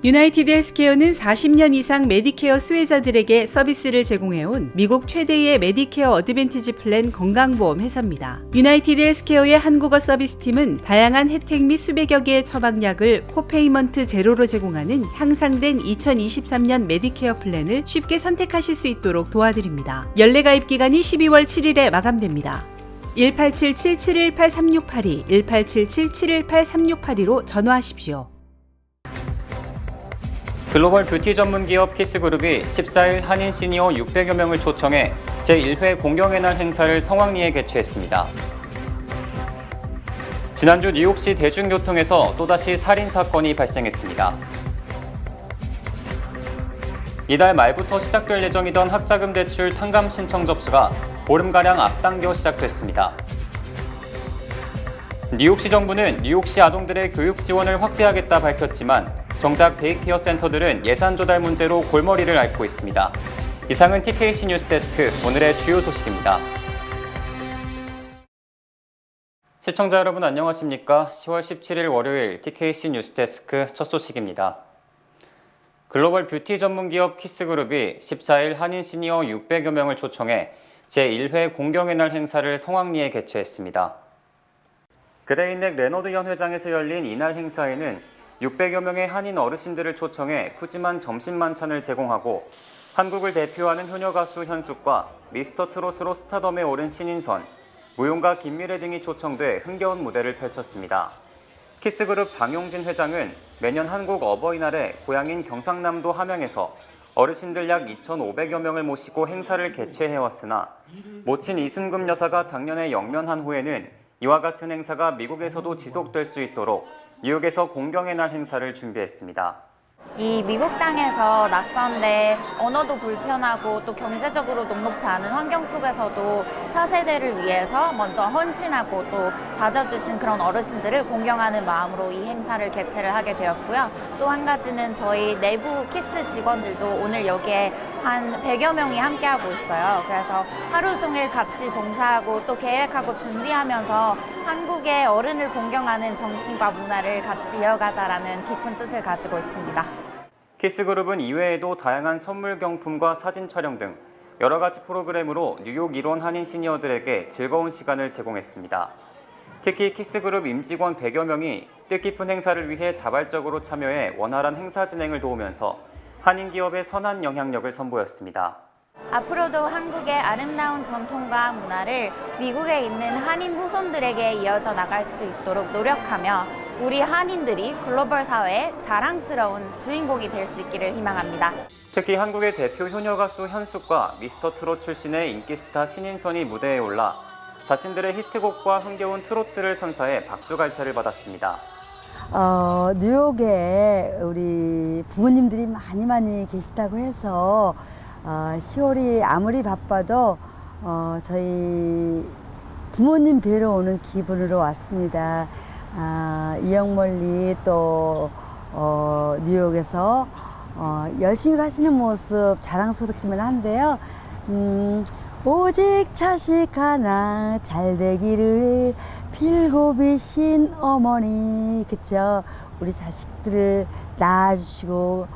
유나이티드 헬스케어는 40년 이상 메디케어 수혜자들에게 서비스를 제공해온 미국 최대의 메디케어 어드밴티지 플랜 건강보험 회사입니다. 유나이티드 헬스케어의 한국어 서비스팀은 다양한 혜택 및 수백여 개의 처방약을 코페이먼트 제로로 제공하는 향상된 2023년 메디케어 플랜을 쉽게 선택하실 수 있도록 도와드립니다. 연례 가입 기간이 12월 7일에 마감됩니다. 1877-718-3682, 1877-718-3682로 전화하십시오. 글로벌 뷰티 전문 기업 키스그룹이 14일 한인 시니어 600여 명을 초청해 제1회 공경의 날 행사를 성황리에 개최했습니다. 지난주 뉴욕시 대중교통에서 또다시 살인 사건이 발생했습니다. 이달 말부터 시작될 예정이던 학자금 대출 탕감 신청 접수가 보름가량 앞당겨 시작됐습니다. 뉴욕시 정부는 뉴욕시 아동들의 교육 지원을 확대하겠다 밝혔지만 정작 데이케어 센터들은 예산 조달 문제로 골머리를 앓고 있습니다. 이상은 TKC 뉴스데스크 오늘의 주요 소식입니다. 시청자 여러분 안녕하십니까? 10월 17일 월요일 TKC 뉴스데스크 첫 소식입니다. 글로벌 뷰티 전문 기업 키스그룹이 14일 한인 시니어 600여 명을 초청해 제1회 공경의 날 행사를 성황리에 개최했습니다. 그레인넥 레너드 현 회장에서 열린 이날 행사에는 600여 명의 한인 어르신들을 초청해 푸짐한 점심 만찬을 제공하고 한국을 대표하는 효녀 가수 현숙과 미스터 트롯으로 스타덤에 오른 신인선, 무용가 김미래 등이 초청돼 흥겨운 무대를 펼쳤습니다. 키스그룹 장용진 회장은 매년 한국 어버이날에 고향인 경상남도 함양에서 어르신들 약 2,500여 명을 모시고 행사를 개최해왔으나 모친 이순금 여사가 작년에 영면한 후에는 이와 같은 행사가 미국에서도 지속될 수 있도록 뉴욕에서 공경의 날 행사를 준비했습니다. 이 미국 땅에서 낯선데 언어도 불편하고 또 경제적으로 녹록지 않은 환경 속에서도 차세대를 위해서 먼저 헌신하고 또 다져주신 그런 어르신들을 공경하는 마음으로 이 행사를 개최를 하게 되었고요. 또 한 가지는 저희 내부 키스 직원들도 오늘 여기에 한 100여 명이 함께하고 있어요. 그래서 하루 종일 같이 봉사하고 또 계획하고 준비하면서 한국의 어른을 공경하는 정신과 문화를 같이 이어가자라는 깊은 뜻을 가지고 있습니다. 키스그룹은 이외에도 다양한 선물 경품과 사진 촬영 등 여러 가지 프로그램으로 뉴욕 일원 한인 시니어들에게 즐거운 시간을 제공했습니다. 특히 키스그룹 임직원 100여 명이 뜻깊은 행사를 위해 자발적으로 참여해 원활한 행사 진행을 도우면서 한인 기업의 선한 영향력을 선보였습니다. 앞으로도 한국의 아름다운 전통과 문화를 미국에 있는 한인 후손들에게 이어져 나갈 수 있도록 노력하며 우리 한인들이 글로벌 사회의 자랑스러운 주인공이 될 수 있기를 희망합니다. 특히 한국의 대표 효녀 가수 현숙과 미스터 트롯 출신의 인기 스타 신인선이 무대에 올라 자신들의 히트곡과 흥겨운 트로트를 선사해 박수갈채를 받았습니다. 뉴욕에 우리 부모님들이 많이 계시다고 해서 10월이 아무리 바빠도 저희 부모님 뵈러 오는 기분으로 왔습니다. 이영멀리 또 뉴욕에서 열심히 사시는 모습 자랑스럽기만 한데요. 오직 자식 하나 잘 되기를 빌고 비신 어머니, 그쵸? 우리 자식들을 낳아주시고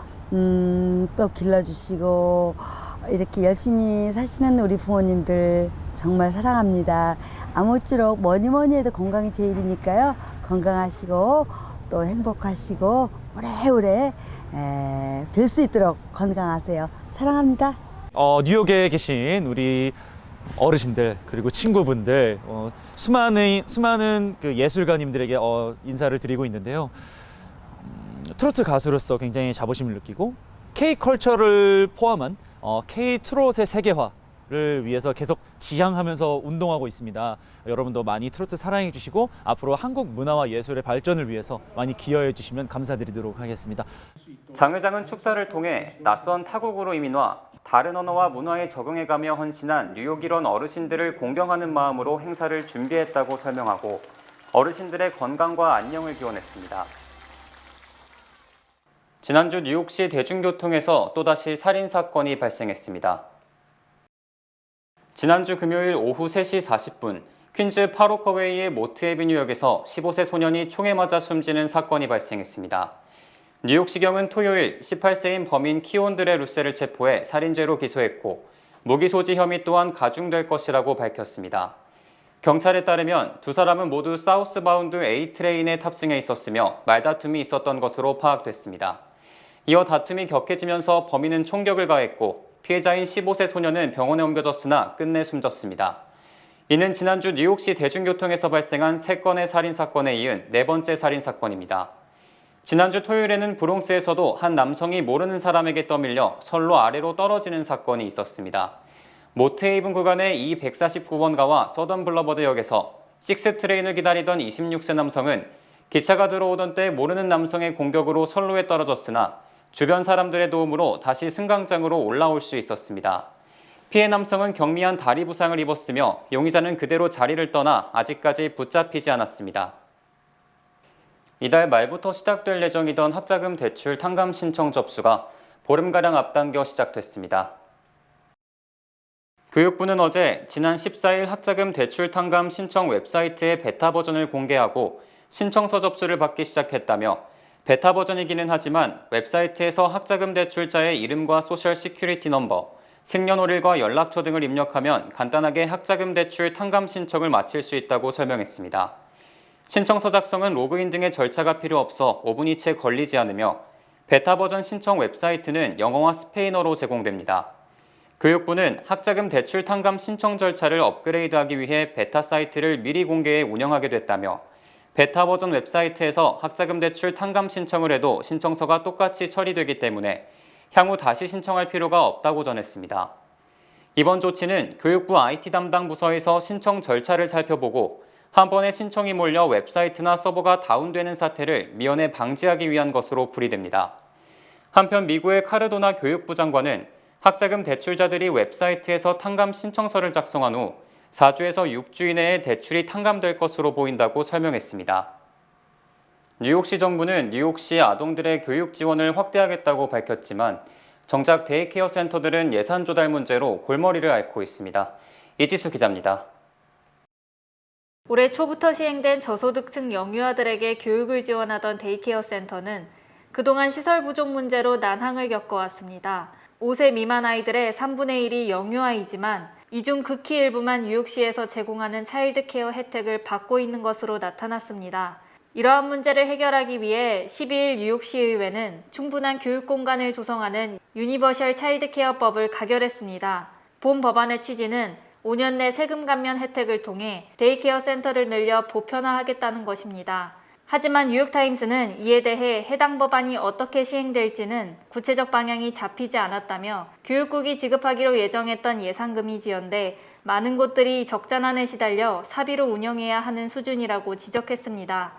또 길러주시고 이렇게 열심히 사시는 우리 부모님들 정말 사랑합니다. 아무쪼록 뭐니 해도 건강이 제일이니까요. 건강하시고 또 행복하시고 오래오래 뵐 수 있도록 건강하세요. 사랑합니다. 뉴욕에 계신 우리 어르신들 그리고 친구분들 수많은 그 예술가님들에게 인사를 드리고 있는데요. 트로트 가수로서 굉장히 자부심을 느끼고 K-컬처를 포함한 K-트롯의 세계화를 위해서 계속 지향하면서 운동하고 있습니다. 여러분도 많이 트로트 사랑해 주시고 앞으로 한국 문화와 예술의 발전을 위해서 많이 기여해 주시면 감사드리도록 하겠습니다. 장 회장은 축사를 통해 낯선 타국으로 이민 와 다른 언어와 문화에 적응해가며 헌신한 뉴욕 일원 어르신들을 공경하는 마음으로 행사를 준비했다고 설명하고 어르신들의 건강과 안녕을 기원했습니다. 지난주 뉴욕시 대중교통에서 또다시 살인 사건이 발생했습니다. 지난주 금요일 오후 3시 40분 퀸즈 파로커웨이의 모트 애비뉴역에서 15세 소년이 총에 맞아 숨지는 사건이 발생했습니다. 뉴욕시경은 토요일 18세인 범인 키온드레 루셀을 체포해 살인죄로 기소했고 무기소지 혐의 또한 가중될 것이라고 밝혔습니다. 경찰에 따르면 두 사람은 모두 사우스바운드 A트레인에 탑승해 있었으며 말다툼이 있었던 것으로 파악됐습니다. 이어 다툼이 격해지면서 범인은 총격을 가했고 피해자인 15세 소년은 병원에 옮겨졌으나 끝내 숨졌습니다. 이는 지난주 뉴욕시 대중교통에서 발생한 3건의 살인사건에 이은 4번째 살인사건입니다. 지난주 토요일에는 브롱스에서도 한 남성이 모르는 사람에게 떠밀려 선로 아래로 떨어지는 사건이 있었습니다. 모트헤이븐 구간의 이 149번가와 서던블러버드역에서 식스트레인을 기다리던 26세 남성은 기차가 들어오던 때 모르는 남성의 공격으로 선로에 떨어졌으나 주변 사람들의 도움으로 다시 승강장으로 올라올 수 있었습니다. 피해 남성은 경미한 다리 부상을 입었으며 용의자는 그대로 자리를 떠나 아직까지 붙잡히지 않았습니다. 이달 말부터 시작될 예정이던 학자금 대출 탕감 신청 접수가 보름가량 앞당겨 시작됐습니다. 교육부는 어제 지난 14일 학자금 대출 탕감 신청 웹사이트의 베타 버전을 공개하고 신청서 접수를 받기 시작했다며 베타 버전이기는 하지만 웹사이트에서 학자금 대출자의 이름과 소셜 시큐리티 넘버, 생년월일과 연락처 등을 입력하면 간단하게 학자금 대출 탕감 신청을 마칠 수 있다고 설명했습니다. 신청서 작성은 로그인 등의 절차가 필요 없어 5분이 채 걸리지 않으며 베타 버전 신청 웹사이트는 영어와 스페인어로 제공됩니다. 교육부는 학자금 대출 탕감 신청 절차를 업그레이드하기 위해 베타 사이트를 미리 공개해 운영하게 됐다며 베타 버전 웹사이트에서 학자금 대출 탕감 신청을 해도 신청서가 똑같이 처리되기 때문에 향후 다시 신청할 필요가 없다고 전했습니다. 이번 조치는 교육부 IT 담당 부서에서 신청 절차를 살펴보고 한 번에 신청이 몰려 웹사이트나 서버가 다운되는 사태를 미연에 방지하기 위한 것으로 풀이됩니다. 한편 미국의 카르도나 교육부 장관은 학자금 대출자들이 웹사이트에서 탕감 신청서를 작성한 후 4주에서 6주 이내에 대출이 탕감될 것으로 보인다고 설명했습니다. 뉴욕시 정부는 뉴욕시 아동들의 교육 지원을 확대하겠다고 밝혔지만 정작 데이케어 센터들은 예산 조달 문제로 골머리를 앓고 있습니다. 이지수 기자입니다. 올해 초부터 시행된 저소득층 영유아들에게 교육을 지원하던 데이케어 센터는 그동안 시설 부족 문제로 난항을 겪어왔습니다. 5세 미만 아이들의 3분의 1이 영유아이지만 이 중 극히 일부만 뉴욕시에서 제공하는 차일드 케어 혜택을 받고 있는 것으로 나타났습니다. 이러한 문제를 해결하기 위해 12일 뉴욕시의회는 충분한 교육 공간을 조성하는 유니버셜 차일드 케어법을 가결했습니다. 본 법안의 취지는 5년 내 세금 감면 혜택을 통해 데이케어 센터를 늘려 보편화하겠다는 것입니다. 하지만 뉴욕타임스는 이에 대해 해당 법안이 어떻게 시행될지는 구체적 방향이 잡히지 않았다며 교육국이 지급하기로 예정했던 예산금이 지연돼 많은 곳들이 적자난에 시달려 사비로 운영해야 하는 수준이라고 지적했습니다.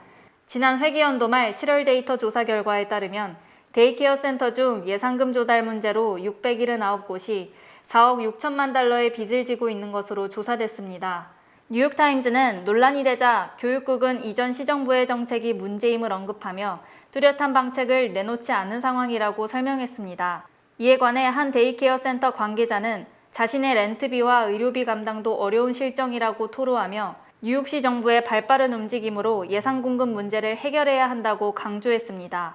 지난 회기연도 말 7월 데이터 조사 결과에 따르면 데이케어 센터 중 예산금 조달 문제로 679곳이 4억 6천만 달러의 빚을 지고 있는 것으로 조사됐습니다. 뉴욕타임즈는 논란이 되자 교육국은 이전 시정부의 정책이 문제임을 언급하며 뚜렷한 방책을 내놓지 않은 상황이라고 설명했습니다. 이에 관해 한 데이케어 센터 관계자는 자신의 렌트비와 의료비 감당도 어려운 실정이라고 토로하며 뉴욕시 정부의 발빠른 움직임으로 예산 공급 문제를 해결해야 한다고 강조했습니다.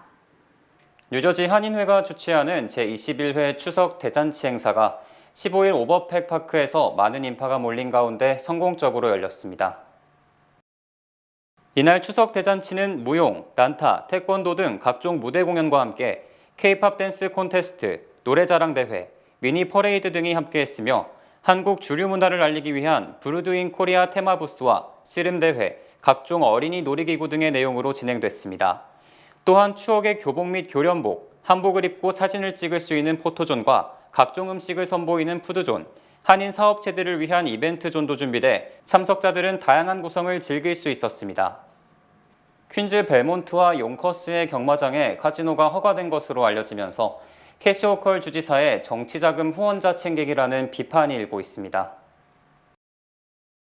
뉴저지 한인회가 주최하는 제21회 추석 대잔치 행사가 15일 오버팩 파크에서 많은 인파가 몰린 가운데 성공적으로 열렸습니다. 이날 추석 대잔치는 무용, 난타, 태권도 등 각종 무대 공연과 함께 K-팝 댄스 콘테스트, 노래자랑 대회, 미니 퍼레이드 등이 함께했으며 한국 주류 문화를 알리기 위한 브루드인 코리아 테마 부스와 씨름 대회, 각종 어린이 놀이기구 등의 내용으로 진행됐습니다. 또한 추억의 교복 및 교련복, 한복을 입고 사진을 찍을 수 있는 포토존과 각종 음식을 선보이는 푸드존, 한인 사업체들을 위한 이벤트존도 준비돼 참석자들은 다양한 구성을 즐길 수 있었습니다. 퀸즈 벨몬트와 용커스의 경마장에 카지노가 허가된 것으로 알려지면서 캐시 호컬 주지사의 정치자금 후원자 챙기기라는 비판이 일고 있습니다.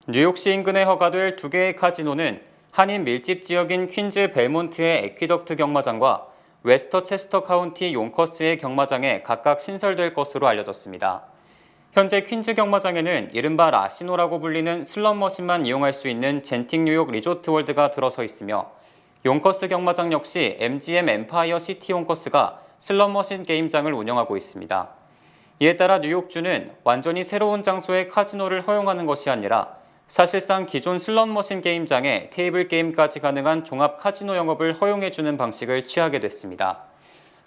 뉴욕시 인근에 허가될 2개의 카지노는 한인 밀집 지역인 퀸즈 벨몬트의 에퀴덕트 경마장과 웨스터체스터 카운티 용커스의 경마장에 각각 신설될 것으로 알려졌습니다. 현재 퀸즈 경마장에는 이른바 라시노라고 불리는 슬롯 머신만 이용할 수 있는 젠틱 뉴욕 리조트 월드가 들어서 있으며 용커스 경마장 역시 MGM 엠파이어 시티 용커스가 슬롯머신 게임장을 운영하고 있습니다. 이에 따라 뉴욕주는 완전히 새로운 장소에 카지노를 허용하는 것이 아니라 사실상 기존 슬롯머신 게임장에 테이블 게임까지 가능한 종합 카지노 영업을 허용해주는 방식을 취하게 됐습니다.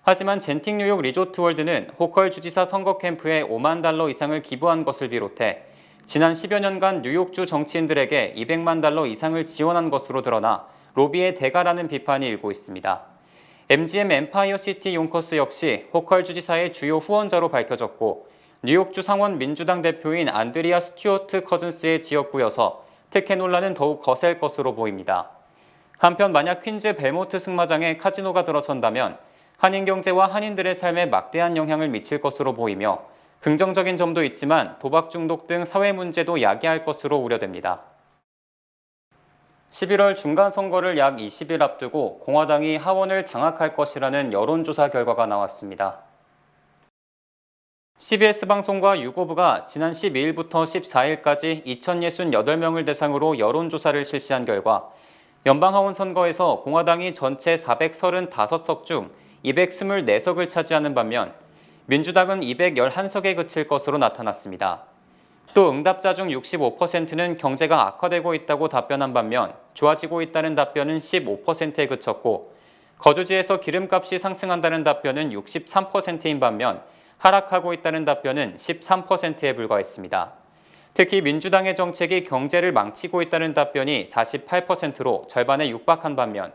하지만 젠틱 뉴욕 리조트 월드는 호컬 주지사 선거 캠프에 $50,000 이상을 기부한 것을 비롯해 지난 10여 년간 뉴욕주 정치인들에게 $200만 이상을 지원한 것으로 드러나 로비의 대가라는 비판이 일고 있습니다. MGM 엠파이어 시티 용커스 역시 호컬 주지사의 주요 후원자로 밝혀졌고 뉴욕주 상원 민주당 대표인 안드리아 스튜어트 커즌스의 지역구여서 특혜 논란은 더욱 거셀 것으로 보입니다. 한편 만약 퀸즈 벨모트 승마장에 카지노가 들어선다면 한인 경제와 한인들의 삶에 막대한 영향을 미칠 것으로 보이며 긍정적인 점도 있지만 도박 중독 등 사회 문제도 야기할 것으로 우려됩니다. 11월 중간선거를 약 20일 앞두고 공화당이 하원을 장악할 것이라는 여론조사 결과가 나왔습니다. CBS 방송과 유고부가 지난 12일부터 14일까지 2,068명을 대상으로 여론조사를 실시한 결과 연방하원 선거에서 공화당이 전체 435석 중 224석을 차지하는 반면 민주당은 211석에 그칠 것으로 나타났습니다. 또 응답자 중 65%는 경제가 악화되고 있다고 답변한 반면 좋아지고 있다는 답변은 15%에 그쳤고 거주지에서 기름값이 상승한다는 답변은 63%인 반면 하락하고 있다는 답변은 13%에 불과했습니다. 특히 민주당의 정책이 경제를 망치고 있다는 답변이 48%로 절반에 육박한 반면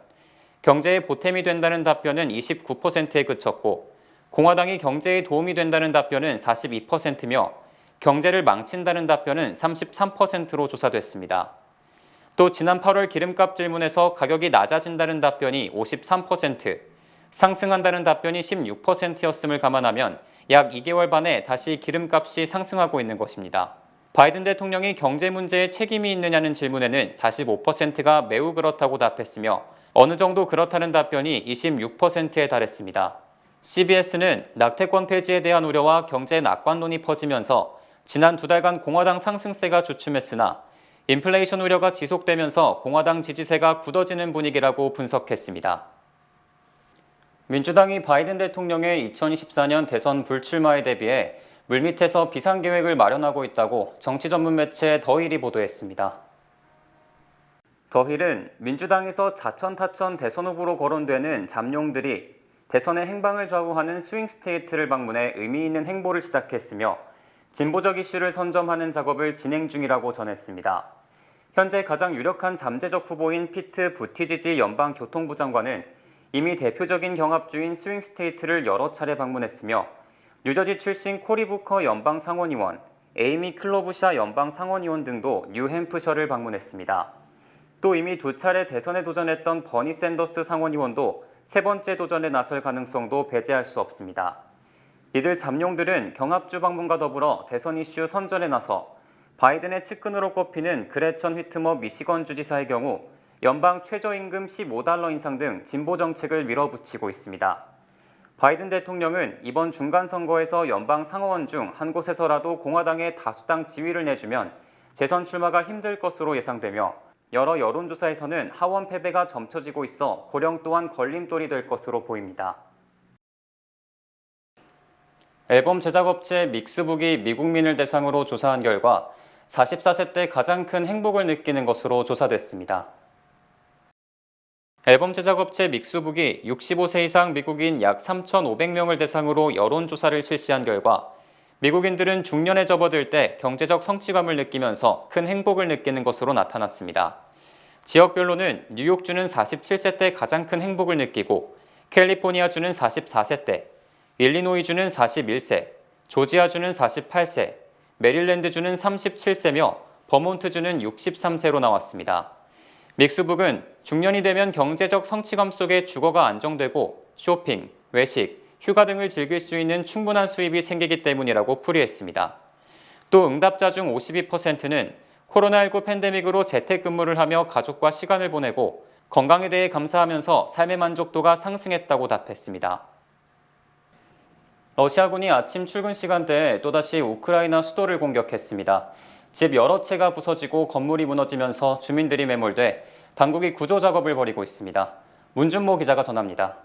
경제에 보탬이 된다는 답변은 29%에 그쳤고 공화당이 경제에 도움이 된다는 답변은 42%며 경제를 망친다는 답변은 33%로 조사됐습니다. 또 지난 8월 기름값 질문에서 가격이 낮아진다는 답변이 53%, 상승한다는 답변이 16%였음을 감안하면 약 2개월 반에 다시 기름값이 상승하고 있는 것입니다. 바이든 대통령이 경제 문제에 책임이 있느냐는 질문에는 45%가 매우 그렇다고 답했으며 어느 정도 그렇다는 답변이 26%에 달했습니다. CBS는 낙태권 폐지에 대한 우려와 경제 낙관론이 퍼지면서 지난 2달간 공화당 상승세가 주춤했으나 인플레이션 우려가 지속되면서 공화당 지지세가 굳어지는 분위기라고 분석했습니다. 민주당이 바이든 대통령의 2024년 대선 불출마에 대비해 물밑에서 비상계획을 마련하고 있다고 정치 전문 매체 더힐이 보도했습니다. 더힐은 민주당에서 자천타천 대선 후보로 거론되는 잠룡들이 대선의 행방을 좌우하는 스윙 스테이트를 방문해 의미 있는 행보를 시작했으며 진보적 이슈를 선점하는 작업을 진행 중이라고 전했습니다. 현재 가장 유력한 잠재적 후보인 피트 부티지지 연방교통부 장관은 이미 대표적인 경합주인 스윙 스테이트를 여러 차례 방문했으며 뉴저지 출신 코리 부커 연방 상원의원, 에이미 클로부샤 연방 상원의원 등도 뉴햄프셔를 방문했습니다. 또 이미 2차례 대선에 도전했던 버니 샌더스 상원의원도 세 번째 도전에 나설 가능성도 배제할 수 없습니다. 이들 잠룡들은 경합주 방문과 더불어 대선 이슈 선전에 나서 바이든의 측근으로 꼽히는 그레천 휘트머 미시건 주지사의 경우 연방 최저임금 $15 인상 등 진보 정책을 밀어붙이고 있습니다. 바이든 대통령은 이번 중간선거에서 연방 상원 중 한 곳에서라도 공화당에 다수당 지위를 내주면 재선 출마가 힘들 것으로 예상되며 여러 여론조사에서는 하원 패배가 점쳐지고 있어 고령 또한 걸림돌이 될 것으로 보입니다. 앨범 제작업체 믹스북이 미국민을 대상으로 조사한 결과 44세 때 가장 큰 행복을 느끼는 것으로 조사됐습니다. 앨범 제작업체 믹스북이 65세 이상 미국인 약 3,500명을 대상으로 여론조사를 실시한 결과 미국인들은 중년에 접어들 때 경제적 성취감을 느끼면서 큰 행복을 느끼는 것으로 나타났습니다. 지역별로는 뉴욕주는 47세 때 가장 큰 행복을 느끼고 캘리포니아주는 44세 때, 일리노이주는 41세, 조지아주는 48세, 메릴랜드주는 37세며 버몬트주는 63세로 나왔습니다. 믹스북은 중년이 되면 경제적 성취감 속에 주거가 안정되고 쇼핑, 외식, 휴가 등을 즐길 수 있는 충분한 수입이 생기기 때문이라고 풀이했습니다. 또 응답자 중 52%는 코로나19 팬데믹으로 재택근무를 하며 가족과 시간을 보내고 건강에 대해 감사하면서 삶의 만족도가 상승했다고 답했습니다. 러시아군이 아침 출근 시간대에 또다시 우크라이나 수도를 공격했습니다. 집 여러 채가 부서지고 건물이 무너지면서 주민들이 매몰돼 당국이 구조 작업을 벌이고 있습니다. 문준모 기자가 전합니다.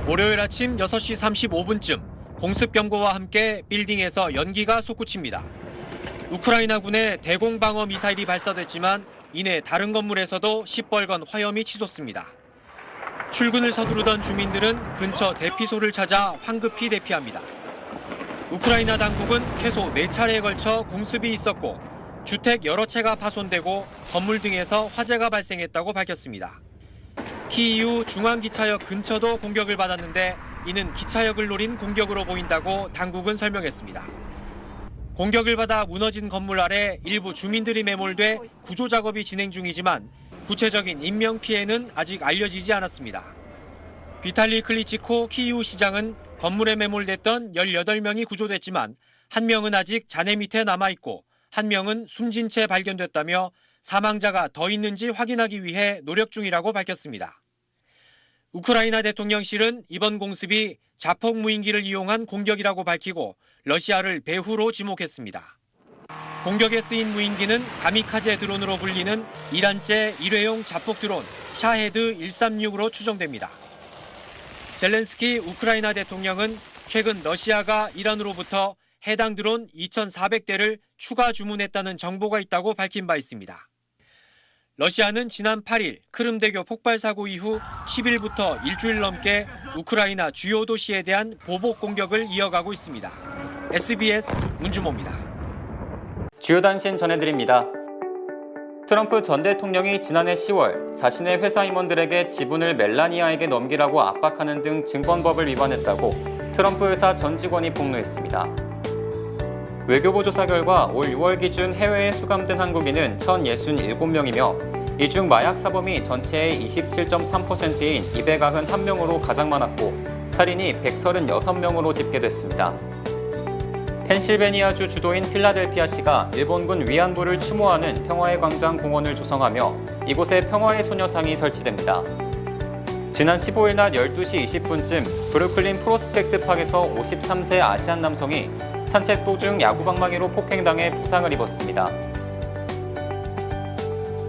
월요일 아침 6시 35분쯤 공습 경보와 함께 빌딩에서 연기가 솟구칩니다. 우크라이나군의 대공방어 미사일이 발사됐지만 이내 다른 건물에서도 시뻘건 화염이 치솟습니다. 출근을 서두르던 주민들은 근처 대피소를 찾아 황급히 대피합니다. 우크라이나 당국은 최소 4차례에 걸쳐 공습이 있었고 주택 여러 채가 파손되고 건물 등에서 화재가 발생했다고 밝혔습니다. 키이우 중앙기차역 근처도 공격을 받았는데 이는 기차역을 노린 공격으로 보인다고 당국은 설명했습니다. 공격을 받아 무너진 건물 아래 일부 주민들이 매몰돼 구조 작업이 진행 중이지만 구체적인 인명 피해는 아직 알려지지 않았습니다. 비탈리 클리치코 키이우 시장은 건물에 매몰됐던 18명이 구조됐지만 1명은 아직 잔해 밑에 남아있고 1명은 숨진 채 발견됐다며 사망자가 더 있는지 확인하기 위해 노력 중이라고 밝혔습니다. 우크라이나 대통령실은 이번 공습이 자폭 무인기를 이용한 공격이라고 밝히고 러시아를 배후로 지목했습니다. 공격에 쓰인 무인기는 가미카제 드론으로 불리는 이란제 일회용 자폭 드론 샤헤드 136으로 추정됩니다. 젤렌스키 우크라이나 대통령은 최근 러시아가 이란으로부터 해당 드론 2,400대를 추가 주문했다는 정보가 있다고 밝힌 바 있습니다. 러시아는 지난 8일 크림대교 폭발 사고 이후 10일부터 일주일 넘게 우크라이나 주요 도시에 대한 보복 공격을 이어가고 있습니다. SBS 문주모입니다. 주요 단신 전해드립니다. 트럼프 전 대통령이 지난해 10월 자신의 회사 임원들에게 지분을 멜라니아에게 넘기라고 압박하는 등 증권법을 위반했다고 트럼프 회사 전 직원이 폭로했습니다. 외교부 조사 결과 올 6월 기준 해외에 수감된 한국인은 1,067명이며 이 중 마약 사범이 전체의 27.3%인 291명으로 가장 많았고 살인이 136명으로 집계됐습니다. 펜실베니아주 주도인 필라델피아시가 일본군 위안부를 추모하는 평화의 광장 공원을 조성하며 이곳에 평화의 소녀상이 설치됩니다. 지난 15일 낮 12시 20분쯤 브루클린 프로스펙트 팍에서 53세 아시안 남성이 산책 도중 야구 방망이로 폭행당해 부상을 입었습니다.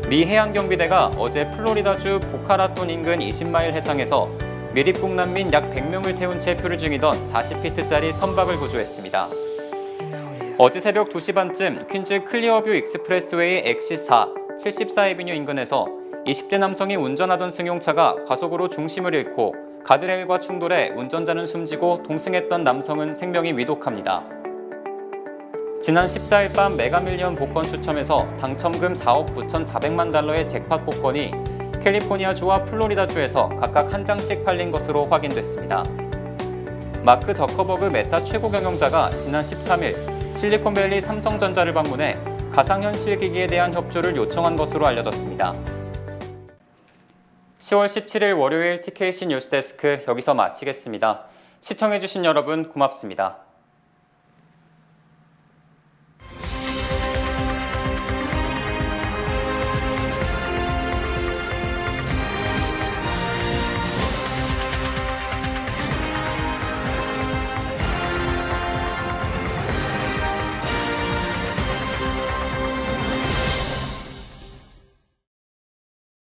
미 해양경비대가 어제 플로리다주 보카라톤 인근 20마일 해상에서 미립국 난민 약 100명을 태운 채 표류 중이던 40피트짜리 선박을 구조했습니다. 어제 새벽 2시 반쯤 퀸즈 클리어뷰 익스프레스웨이 엑시4 74에비뉴 인근에서 20대 남성이 운전하던 승용차가 과속으로 중심을 잃고 가드레일과 충돌해 운전자는 숨지고 동승했던 남성은 생명이 위독합니다. 지난 14일 밤 메가밀리언 복권 추첨에서 당첨금 4억 9,400만 달러의 잭팟 복권이 캘리포니아주와 플로리다주에서 각각 한 장씩 팔린 것으로 확인됐습니다. 마크 저커버그 메타 최고 경영자가 지난 13일 실리콘밸리 삼성전자를 방문해 가상현실 기기에 대한 협조를 요청한 것으로 알려졌습니다. 10월 17일 월요일 TKC 뉴스데스크 여기서 마치겠습니다. 시청해주신 여러분 고맙습니다.